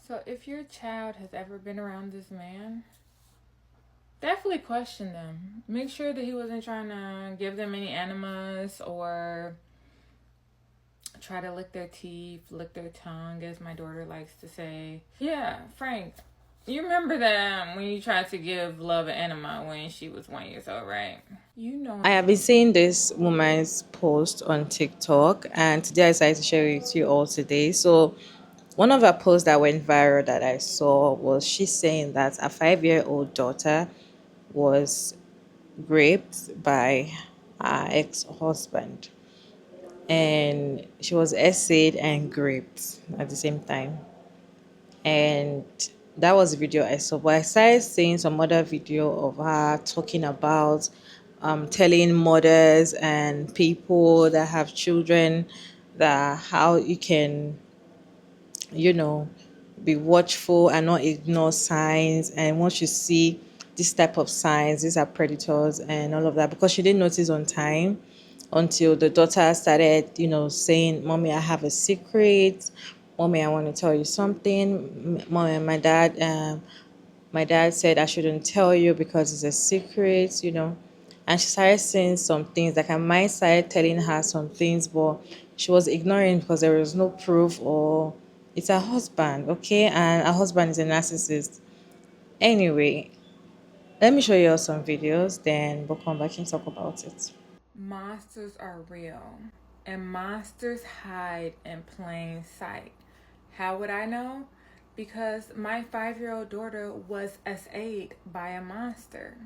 So if your child has ever been around this man, definitely question them. Make sure that he wasn't trying to give them any enemas or try to lick their teeth, lick their tongue, as my daughter likes to say. Yeah, Frank, you remember that when you tried to give Love an enema when she was 1 year old, right? You know. I have been seeing this woman's post on TikTok, and today I decided to share it with you all today. So, one of her posts that went viral that I saw was she saying that a 5-year-old daughter was raped by her ex husband, and she was essayed and raped at the same time. And that was the video I saw. But I started seeing some other video of her talking about telling mothers and people that have children that how you can, you know, be watchful and not ignore signs. And once you see this type of signs, these are predators and all of that, because she didn't notice on time until the daughter started, saying, "Mommy, I have a secret. Mommy, I want to tell you something. Mommy, my dad said I shouldn't tell you because it's a secret." And she started saying some things, like her mind started telling her some things, but she was ignoring because there was no proof, or it's her husband, okay? And her husband is a narcissist. Anyway, let me show you all some videos, then we'll come back and talk about it. Monsters are real, and monsters hide in plain sight. How would I know? Because my 5 year old daughter was SA'd by a monster,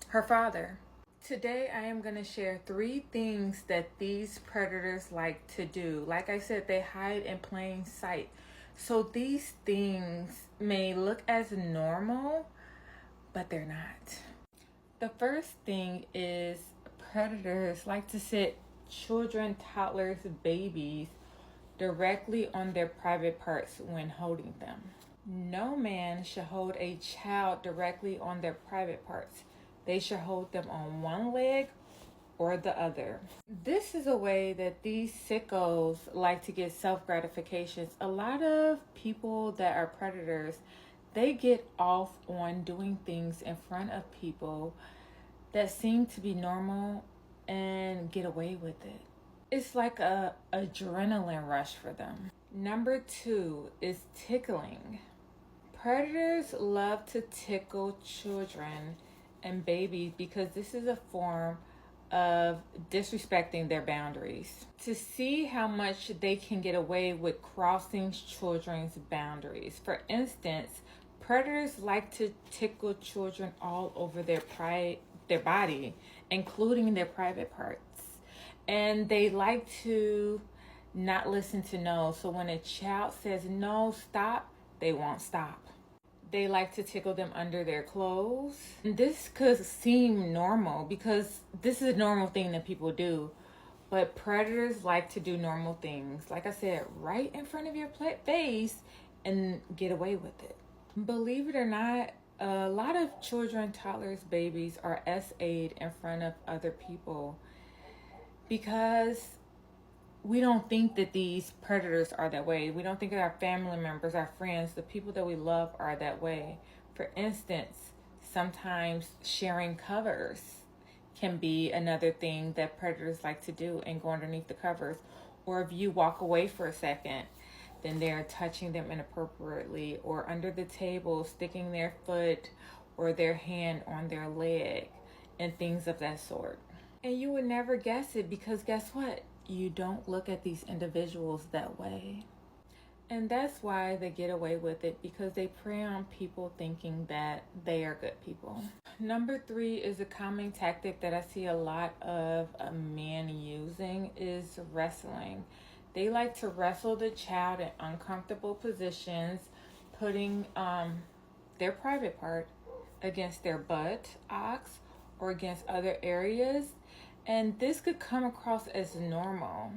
her father. Today, I am going to share 3 things that these predators like to do. Like I said, they hide in plain sight. So these things may look as normal, but they're not. The first thing is predators like to sit children, toddlers, babies directly on their private parts when holding them. No man should hold a child directly on their private parts. They should hold them on one leg or the other. This is a way that these sickos like to get self gratifications. A lot of people that are predators, they get off on doing things in front of people that seem to be normal and get away with it. It's like a adrenaline rush for them. Number 2 is tickling. Predators love to tickle children and babies because this is a form of disrespecting their boundaries. To see how much they can get away with crossing children's boundaries. For instance, predators like to tickle children all over their body, including their private parts. And they like to not listen to no. So when a child says no, stop, they won't stop. They like to tickle them under their clothes. And this could seem normal because this is a normal thing that people do. But predators like to do normal things, like I said, right in front of your face and get away with it. Believe it or not, a lot of children, toddlers, babies are SA'd in front of other people because we don't think that these predators are that way. We don't think that our family members, our friends, the people that we love are that way. For instance, sometimes sharing covers can be another thing that predators like to do and go underneath the covers. Or if you walk away for a second, then they're touching them inappropriately, or under the table, sticking their foot or their hand on their leg and things of that sort. And you would never guess it because guess what? You don't look at these individuals that way. And that's why they get away with it, because they prey on people thinking that they are good people. Number 3 is a common tactic that I see a lot of men using is wrestling. They like to wrestle the child in uncomfortable positions, putting their private part against their butt, ox, or against other areas. And this could come across as normal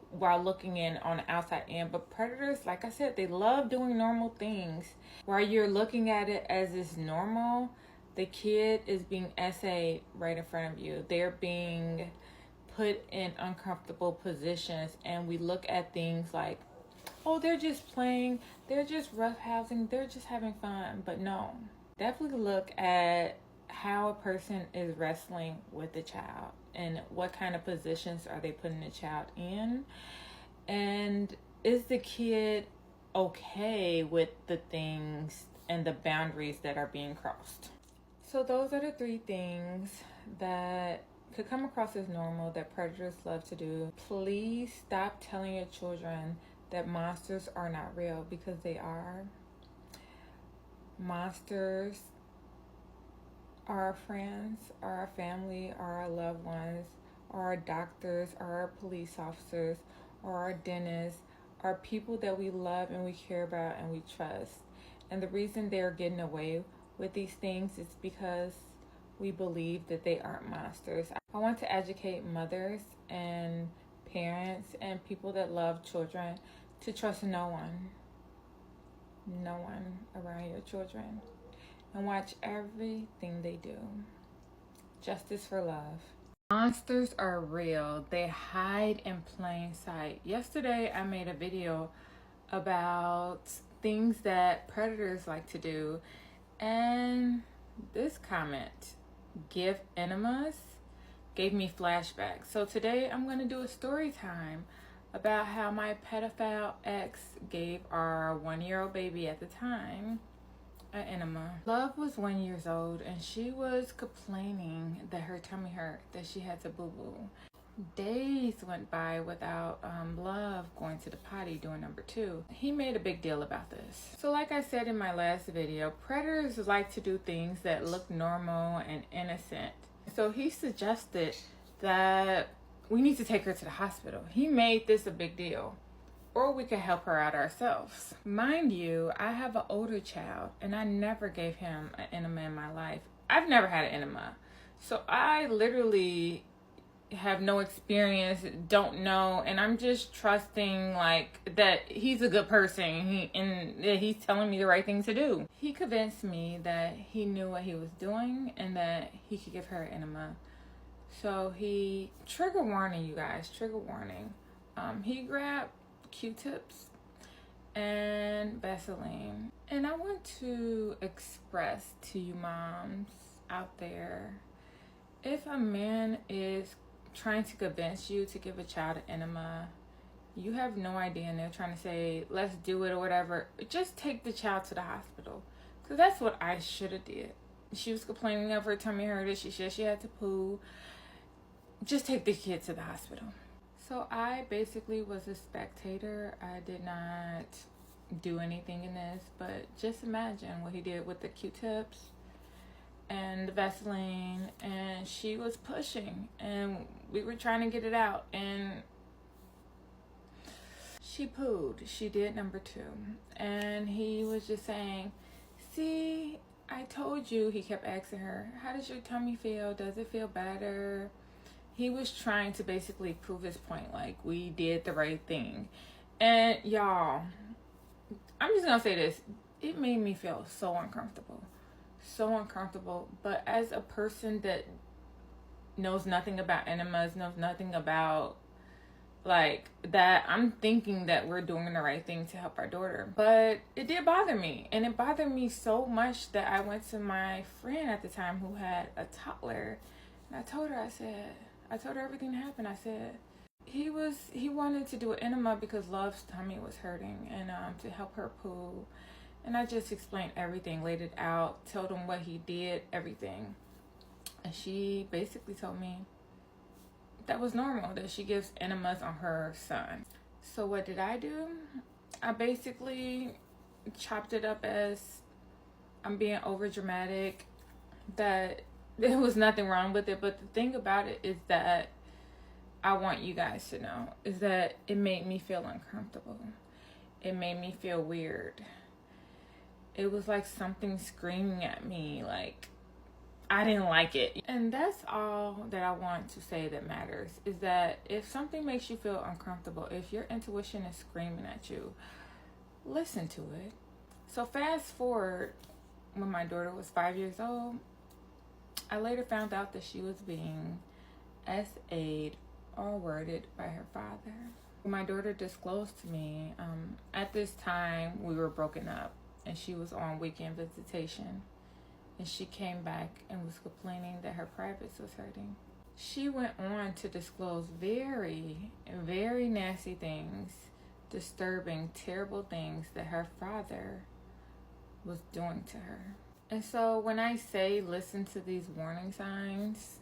while looking in on the outside in. But predators, like I said, they love doing normal things. While you're looking at it as is normal, the kid is being essayed right in front of you. They're being put in uncomfortable positions. And we look at things like oh, they're just playing, they're just roughhousing, they're just having fun. But no, definitely look at how a person is wrestling with the child and what kind of positions are they putting the child in, and is the kid okay with the things and the boundaries that are being crossed. So those are the three things that could come across as normal that predators love to do. Please stop telling your children that monsters are not real, because they are. Monsters are our friends, are our family, are our loved ones, are our doctors, are our police officers, are our dentists, are people that we love and we care about and we trust. And the reason they're getting away with these things is because we believe that they aren't monsters. I want to educate mothers and parents and people that love children to trust no one around your children, and watch everything they do. Justice for love. Monsters are real. They hide in plain sight. Yesterday, I made a video about things that predators like to do, and this comment, give enemas, gave me flashbacks. So today, I'm going to do a story time about how my pedophile ex gave our 1-year-old baby at the time an enema. Love was 1 year old and she was complaining that her tummy hurt, that she had to boo-boo. Days went by without Love going to the potty doing number 2. He made a big deal about this. So like I said in my last video, predators like to do things that look normal and innocent. So he suggested that we need to take her to the hospital. He made this a big deal. Or we could help her out ourselves. Mind you, I have an older child and I never gave him an enema in my life. I've never had an enema. So I literally have no experience, don't know, and I'm just trusting like that he's a good person and that he's telling me the right thing to do. He convinced me that he knew what he was doing and that he could give her an enema. So he, trigger warning you guys, trigger warning. He grabbed Q-tips and Vaseline. And I want to express to you moms out there, if a man is trying to convince you to give a child an enema, you have no idea, and they're trying to say, let's do it or whatever, just take the child to the hospital. Because that's what I should have did. She was complaining of her tummy hurted. She said she had to poo. Just take the kid to the hospital. So I basically was a spectator. I did not do anything in this, but just imagine what he did with the Q-tips and the Vaseline, and she was pushing and we were trying to get it out and she pooed. She did number 2 and he was just saying, see, I told you. He kept asking her, how does your tummy feel? Does it feel better? He was trying to basically prove his point, like we did the right thing. And y'all, I'm just gonna say this, it made me feel so uncomfortable. So uncomfortable. But as a person that knows nothing about enemas, knows nothing about like that, I'm thinking that we're doing the right thing to help our daughter. But it did bother me. And it bothered me so much that I went to my friend at the time who had a toddler. And I told her everything that happened. I said, he wanted to do an enema because Love's tummy was hurting and to help her poo. And I just explained everything, laid it out, told him what he did, everything. And she basically told me that was normal, that she gives enemas on her son. So what did I do? I basically chopped it up as I'm being over dramatic, that there was nothing wrong with it. But the thing about it is that I want you guys to know is that it made me feel uncomfortable. It made me feel weird. It was like something screaming at me, like I didn't like it. And that's all that I want to say that matters, is that if something makes you feel uncomfortable, if your intuition is screaming at you, listen to it. So fast forward, when my daughter was 5 years old, I later found out that she was being SA'd or worded by her father. My daughter disclosed to me, at this time we were broken up and she was on weekend visitation, and she came back and was complaining that her privates was hurting. She went on to disclose very, very nasty things, disturbing, terrible things that her father was doing to her. And so when I say listen to these warning signs,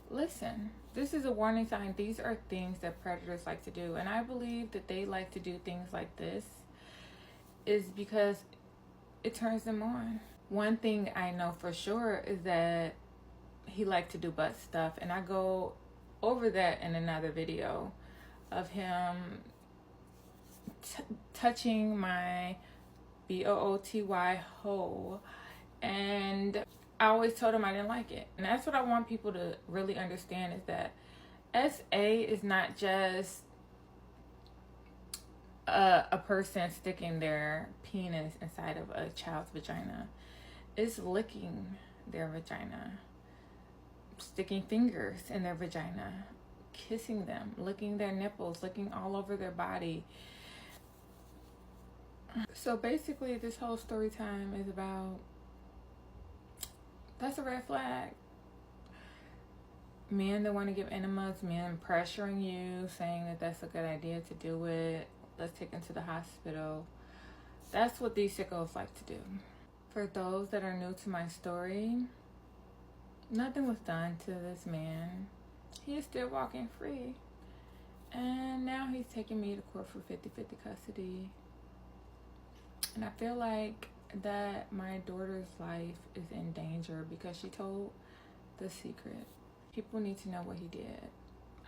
listen. This is a warning sign. These are things that predators like to do. And I believe that they like to do things like this is because it turns them on. One thing I know for sure is that he liked to do butt stuff. And I go over that in another video of him touching my BOOTY hole. And I always told him I didn't like it. And that's what I want people to really understand, is that SA is not just a person sticking their penis inside of a child's vagina. It's licking their vagina, sticking fingers in their vagina, kissing them, licking their nipples, licking all over their body. So basically, this whole story time is about, that's a red flag. Men that want to give enemas, men pressuring you, saying that that's a good idea to do it. Let's take him to the hospital. That's what these sickos like to do. For those that are new to my story, nothing was done to this man. He is still walking free. And now he's taking me to court for 50-50 custody. And I feel like that my daughter's life is in danger because she told the secret. People need to know what he did.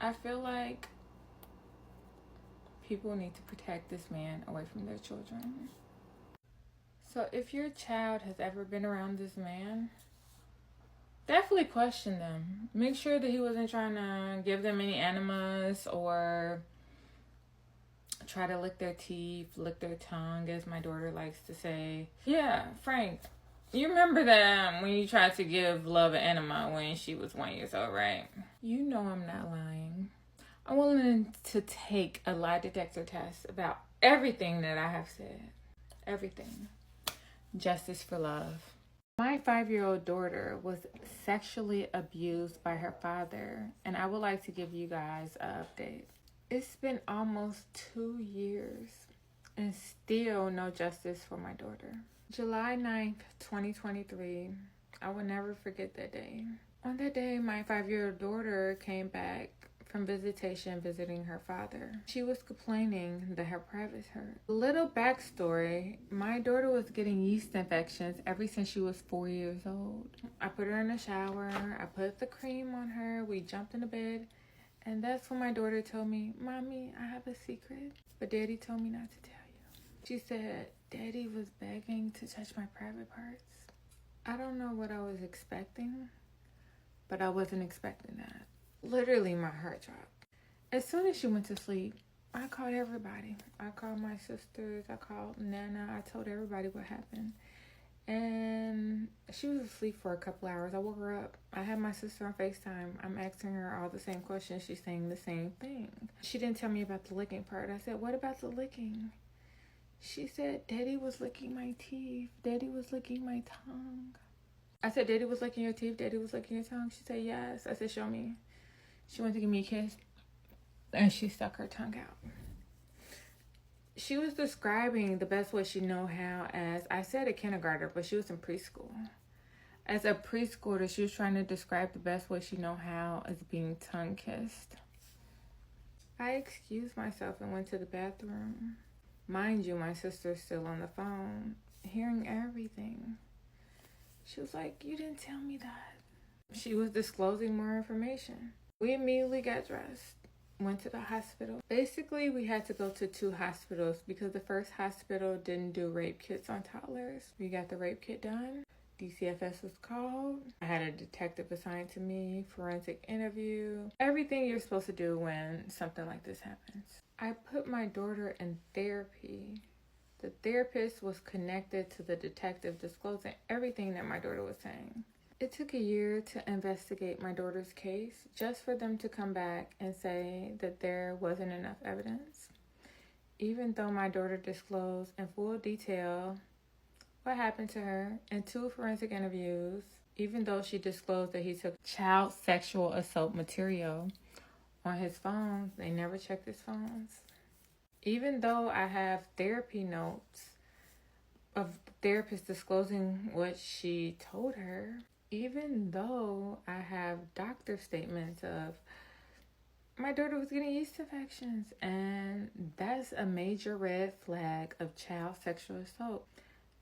I feel like people need to protect this man away from their children. So if your child has ever been around this man, definitely question them. Make sure that he wasn't trying to give them any enemas or try to lick their teeth, lick their tongue, as my daughter likes to say. Yeah, Frank, you remember that when you tried to give Love an enema when she was 1 year old, right? You know I'm not lying. I'm willing to take a lie detector test about everything that I have said. Everything. Justice for love. My 5-year-old daughter was sexually abused by her father, and I would like to give you guys an update. It's been almost 2 years and still no justice for my daughter. July 9th, 2023. I will never forget that day. On that day, my 5-year-old daughter came back from visitation visiting her father. She was complaining that her privates hurt. Little backstory, my daughter was getting yeast infections ever since she was 4 years old. I put her in the shower, I put the cream on her, we jumped in the bed, and that's when my daughter told me, "Mommy, I have a secret, but Daddy told me not to tell you." She said, "Daddy was begging to touch my private parts." I don't know what I was expecting, but I wasn't expecting that. Literally, my heart dropped. As soon as she went to sleep, I called everybody. I called my sisters. I called Nana. I told everybody what happened. And she was asleep for a couple hours. I woke her up. I had my sister on FaceTime. I'm asking her all the same questions. She's saying the same thing. She didn't tell me about the licking part. I said, "What about the licking?" She said, "Daddy was licking my teeth. Daddy was licking my tongue." I said, "Daddy was licking your teeth? Daddy was licking your tongue?" She said, "Yes." I said, "Show me." She went to give me a kiss, and she stuck her tongue out. She was describing the best way she knew how as, I said a kindergartner, but she was in preschool. As a preschooler, she was trying to describe the best way she knew how as being tongue kissed. I excused myself and went to the bathroom. Mind you, my sister's still on the phone, hearing everything. She was like, "You didn't tell me that." She was disclosing more information. We immediately got dressed, went to the hospital. Basically, we had to go to 2 hospitals because the first hospital didn't do rape kits on toddlers. We got the rape kit done. DCFS was called. I had a detective assigned to me, forensic interview, everything you're supposed to do when something like this happens. I put my daughter in therapy. The therapist was connected to the detective, disclosing everything that my daughter was saying. It took a year to investigate my daughter's case just for them to come back and say that there wasn't enough evidence. Even though my daughter disclosed in full detail what happened to her in two forensic interviews, even though she disclosed that he took child sexual assault material on his phones, they never checked his phones. Even though I have therapy notes of therapists disclosing what she told her, even though I have doctor statements of my daughter was getting yeast infections, and that's a major red flag of child sexual assault.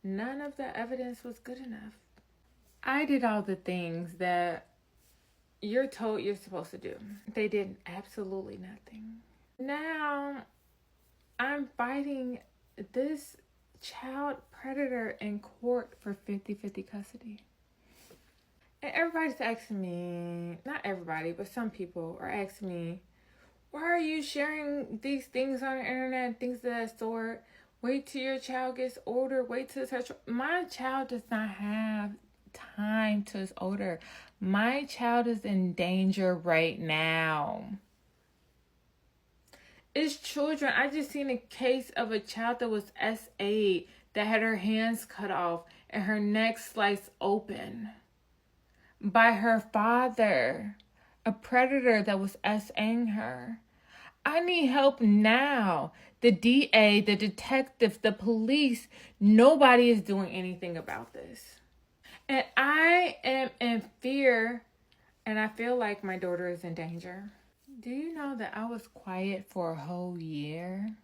None of the evidence was good enough. I did all the things that you're told you're supposed to do. They did absolutely nothing. Now I'm fighting this child predator in court for 50-50 custody. And everybody's asking me, not everybody, but some people are asking me, why are you sharing these things on the internet, things of that sort? Wait till your child gets older. Wait till such. My child does not have time till it's older. My child is in danger right now. It's children. I just seen a case of a child that was S8 that had her hands cut off and her neck sliced open by her father, a predator that was S-ing her. I need help now. The DA, the detective, the police, nobody is doing anything about this. And I am in fear, and I feel like my daughter is in danger. Do you know that I was quiet for a whole year?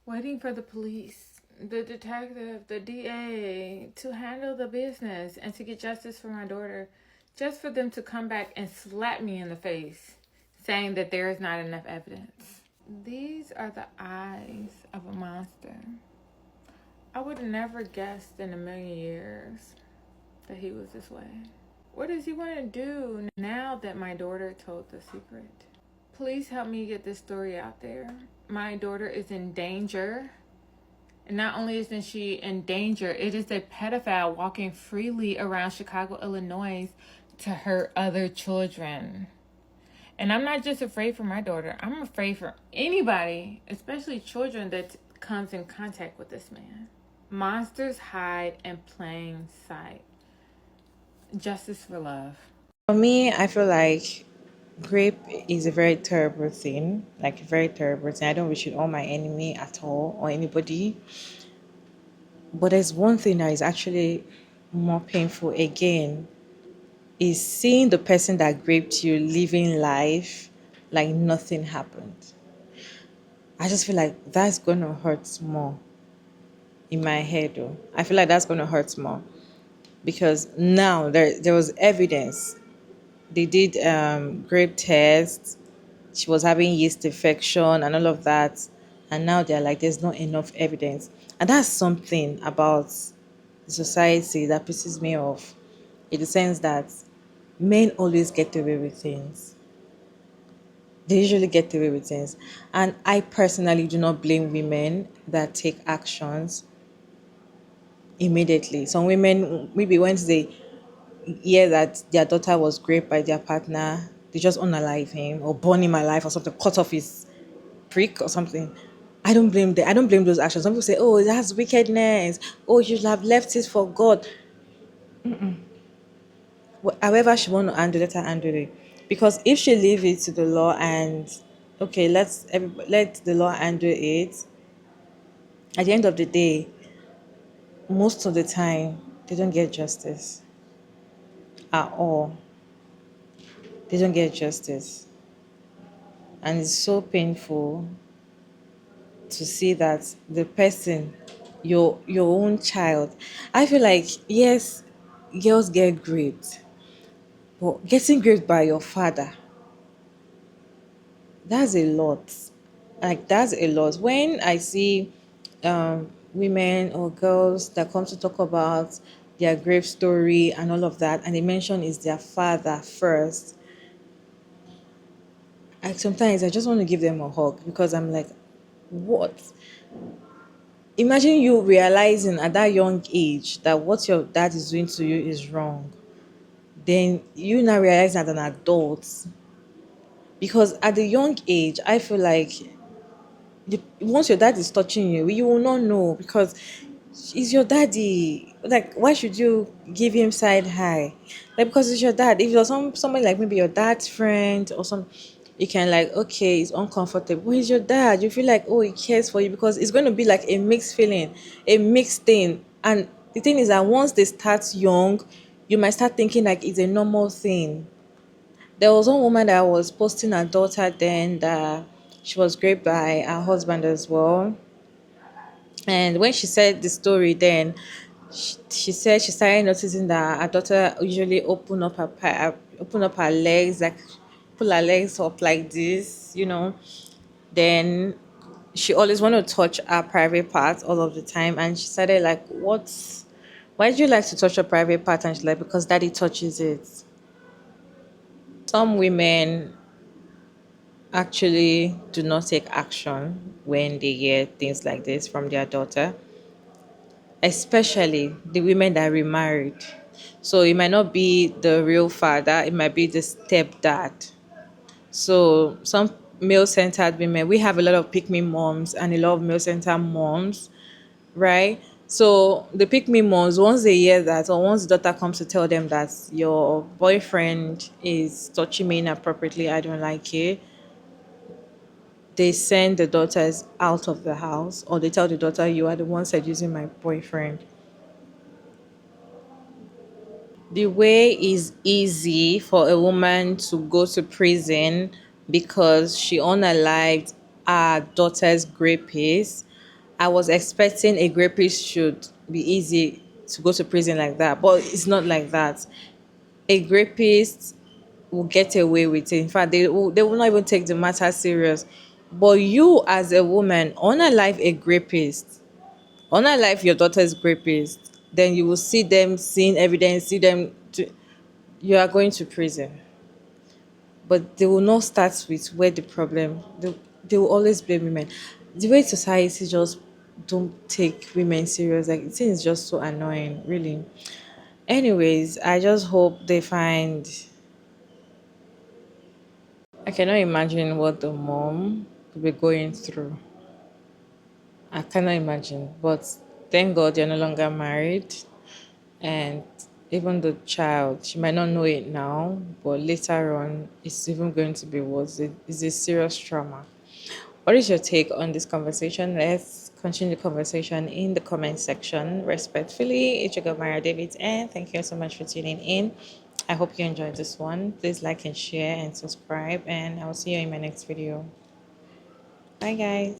Waiting for the police, the detective, the DA to handle the business and to get justice for my daughter, just for them to come back and slap me in the face, saying that there is not enough evidence. These are the eyes of a monster. I would have never guessed in a million years that he was this way. What does he want to do now that my daughter told the secret? Please help me get this story out there. My daughter is in danger. And not only isn't she in danger, it is a pedophile walking freely around Chicago, Illinois to hurt other children. And I'm not just afraid for my daughter. I'm afraid for anybody, especially children, that comes in contact with this man. Monsters hide in plain sight. Justice for love. For me, I feel like grape is a very terrible thing, like a very terrible thing. I don't wish it on my enemy at all or anybody. But there's one thing that is actually more painful again is seeing the person that raped you living life like nothing happened. I just feel like that's gonna hurt more in my head though. I feel like that's gonna hurt more because now there was evidence. They did grape tests. She was having yeast infection and all of that. And now they're like, there's not enough evidence. And that's something about the society that pisses me off in the sense that men always get away with things. They usually get away with things. And I personally do not blame women that take actions immediately. Some women, maybe once they hear that their daughter was raped by their partner, they just unalive him or burn him alive or something, cut off his prick or something. I don't blame them. I don't blame those actions. Some people say, "Oh, that's wickedness. Oh, you should have left it for God." However she want to handle, let her handle it. Because if she leave it to the law and okay, let the law handle it. At the end of the day, most of the time they don't get justice at all. They don't get justice, and it's so painful to see that the person, your own child. I feel like yes, girls get raped, but getting raped by your father, that's a lot. Like that's a lot. When I see women or girls that come to talk about their grave story and all of that, and they mention is their father first, I sometimes I just want to give them a hug because I'm like, what? Imagine you realizing at that young age that what your dad is doing to you is wrong. then you now realize that an adult, because at the young age I feel like once your dad is touching you, you will not know because he's your daddy. Like, why should you give him side high? Like, because it's your dad. If you're someone like maybe your dad's friend or some, you can like, okay, it's uncomfortable. But he's your dad. You feel like, oh, he cares for you, because it's going to be like a mixed feeling, a mixed thing. And the thing is that once they start young, you might start thinking like it's a normal thing. There was one woman that was posting her daughter then that she was raped by her husband as well. And when she said the story, then she said she started noticing that her daughter usually open up her legs, like pull her legs up like this, you know. Then she always want to touch her private parts all of the time, and she started like, "What's? Why do you like to touch your private part?" And she's like, "Because daddy touches it." Some women actually do not take action when they hear things like this from their daughter, especially the women that remarried. So it might not be the real father, it might be the stepdad. So some male centered women, we have a lot of pick me moms and a lot of male centered moms, right? So the pick me moms, once they hear that, or once the daughter comes to tell them that your boyfriend is touching me inappropriately, I don't like it, they send the daughters out of the house, or they tell the daughter, you are the one seducing my boyfriend. The way is easy for a woman to go to prison because she unalived her daughter's rapist. I was expecting a rapist should be easy to go to prison like that, but it's not like that. A rapist will get away with it. In fact, they will not even take the matter serious. But you, as a woman, unalive a rapist, unalive your daughter's rapist, then you will see them seeing evidence, see them. You are going to prison. But they will not start with where the problem, they will always blame women. The way society just don't take women serious, like it seems just so annoying, really. Anyways, I just hope they find, I cannot imagine what the mom will be going through. I cannot imagine. But thank God you're no longer married. And even the child, she might not know it now, but later on, it's even going to be worse. It's a serious trauma. What is your take on this conversation? Let's continue the conversation in the comment section. Respectfully, it's your girl Mara David, and thank you so much for tuning in. I hope you enjoyed this one. Please like and share and subscribe, and I will see you in my next video. Bye, guys.